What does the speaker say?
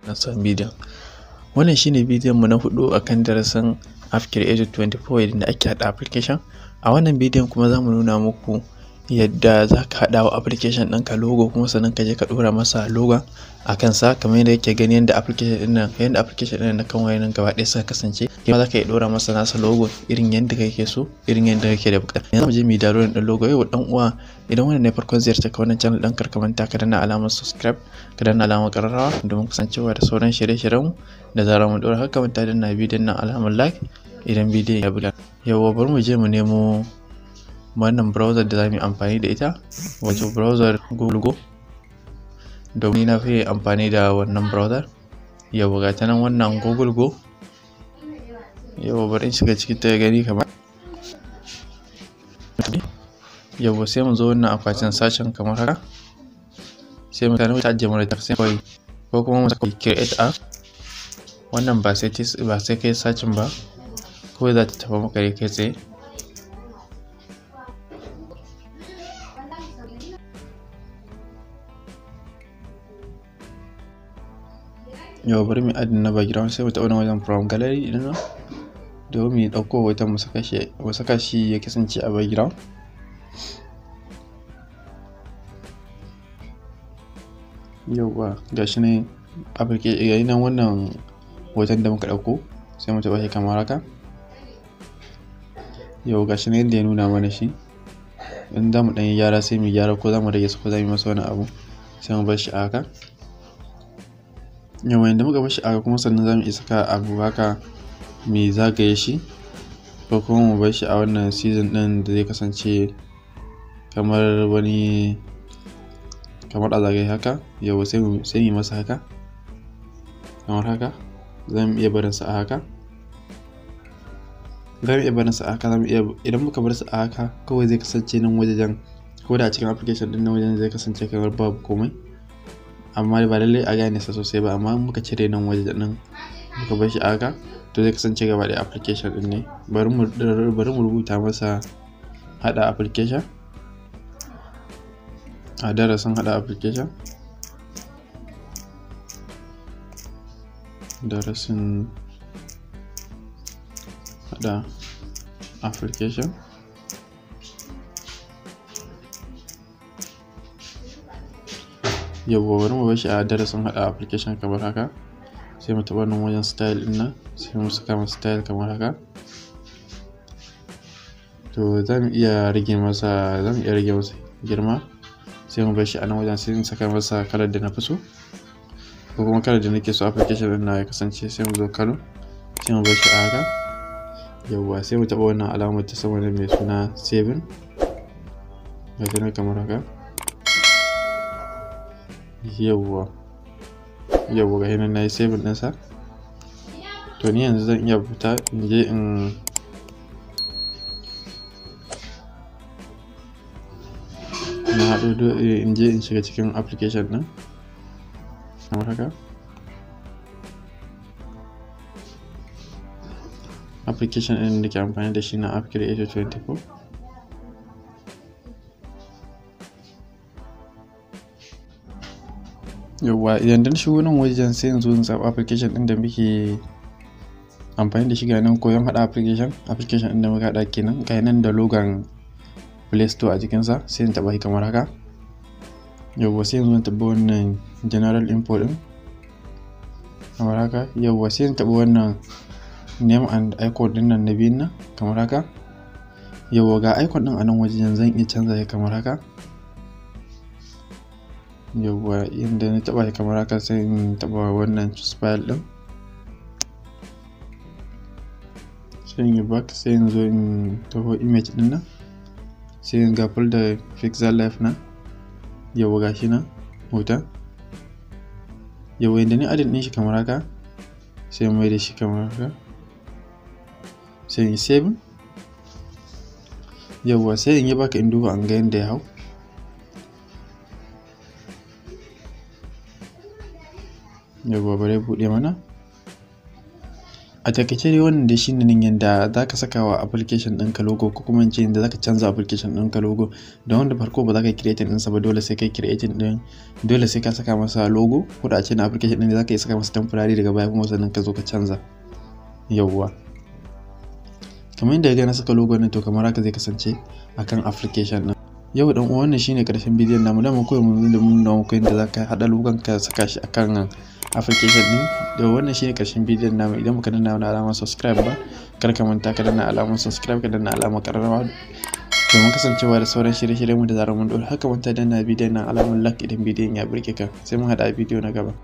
na son bidiyon. Wannan shine bidiyon mu na 4 akan darasin App Creator 24 yadda ake haɗa application. A wannan bidiyon kuma zamu nuna muku yadda zaka haɗa wa application ɗinka logo kuma sannan ka je ka ɗora masa logo a kansa kamar yadda yake gani yadda application ɗin na kan wayan gaba ɗaya suka kasance. Kuma zaka iya ɗora masa nasa logo irin yadda kake so, irin yadda kake da buƙata. Yanzu mu je mu download ɗin logo. Yau ɗan uwa, idan wannan ne farkon ziyartar ka wannan channel ɗin, kar ka manta ka danna alamar subscribe, ka danna alamar ƙararrawa domin kasancewa da sauran shirye-shiryen da zarar mu ɗora. Haka manta danna bidiyon nan alamar like idan bidiyon ya buga. Yawwa, bari mu je mu nemo wannan browser da zamu yi amfani da ita, wato browser Google Go, domin na fi amfani da wannan browser. Yawwa, ga ta nan wannan Google Go. Yawwa, bari in shiga ciki ta gani kamar. Yawwa, sai mu zo wannan akwatin sashen kamar haka, sai mu tana ta ajiye mana sai kawai, ko kuma mu saka create app. Wannan ba sai kai sacin ba, kawai za ta tafi maka da kai tsaye. Yau bari mu adana background, sai mu taɓa nan wajen from gallery ɗin nan domin mu ɗauko hoton mu saka shi ya kasance a background. Yauwa, gashi ne application yayin nan wannan hoton da muka ɗauko, sai mu taɓa shi kamar haka. Yau gashi ne yadda ya nuna mana shi. In za mu ɗan yi gyara sai mu gyara, ko za mu rage su, ko za mu yi masa wani abu, sai mu bar shi a haka. Yau yanda muka bar shi a haka kuma sannan za mu iya saka abu haka mu zagaye shi, ko kuma mu bar shi a wannan season ɗin da zai kasance kamar wani, kamar a zagaye haka. Yau sai mu yi masa haka kamar haka. Za mu iya barinsa a haka. Idan muka bar su a haka, kawai zai kasance nan wajen, ko da a cikin application ɗin nan wajen zai kasance kamar babu komai, amma ba lallai a gane sa sosai ba. Amma muka cire nan wajen nan muka bar shi a haka, to zai kasance gaba ɗaya application ɗin ne. Bari mu rubuta masa haɗa application a darasin haɗa application. Darasin haɗa application. Yawwa, bari mu bar shi a darasin haɗa application kamar haka. Sai mu taɓa nan wajen style ɗin nan, sai mu saka masa style kamar haka. To za mu iya rage masa girma, sai mu bar shi a nan wajen, sai mu saka masa kalar da na fi so, ko kuma kalar da nake so application ɗin na ya kasance. Sai mu zo kalo, sai mu bar shi a haka. Yawwa, sai mu taɓa wannan alamar ta sama mai suna saving, ga ta nan kamar haka. Yawwa, ga hinan na yi saving ɗinsa. To ni yanzu zan iya fita in je in shiga cikin application ɗin kamar haka. Application ɗin da ke amfani da shi na App Creator 24. Yawwa, idan na shigo nan wajen, sai yanzu in zaɓi application ɗin da muke amfani da shi. Ga nan koyon haɗa application ɗin da muka haɗa kenan. Ga nan da logon Play Store a jikinsa, sai in taɓa shi kamar haka. Yawwa, sai yanzu in taɓa wannan general info ɗin kamar haka. Yawwa, sai in taɓa wannan name and icon ɗin nan na biyun nan kamar haka. Yawwa, ga icon ɗin a nan wajen zan iya canza shi kamar haka. Yawwa, inda na taɓa shi kamar haka, sai in taɓa wannan choose file ɗin, sai in yi back, sai in zo in taho image ɗin nan, sai in ga folder Pixel Live nan. Yawwa, ga shi nan hoton. Yawwa, inda ni adin ɗin shi kamar haka, sai mai da shi kamar haka, sai in yi saving. Yawwa, sai in yi back in duba an ga yadda ya hau. Yawwa, bari buɗe mana. A takaice dai wannan dai shine nan yanda zaka saka wa application ɗinka logo ko kuma in ce yanda zaka canza application ɗinka logo. Da wanda farko ba za ka create ɗinsa ba, dole sai kai creating ɗin, dole sai ka saka masa logo, ko da a ce na application ɗin zaka iya saka masa temporary daga baya kuma sannan ka zo ka canza. Yawwa. Kamar yadda ga na saka logo nan to kamar haka zai kasance akan application ɗin. Yau dan uwa wannan shine karshen bidiyon namu, da mu koyi mun nuna muku yadda zaka hada logon ka saka shi akan application din. Da wannan shine karshen bidiyon namu. Idan baka danna mana alamar subscribe ba, kar ka manta ka danna alamar subscribe, ka danna alamar karrawa domin kasancewa da sauran shirye-shiryen mu da zarar mun dora. Haka manta danna bidiyon nan alamar like idan bidiyon ya burge ka. Sai mun hada a bidiyo na gaba.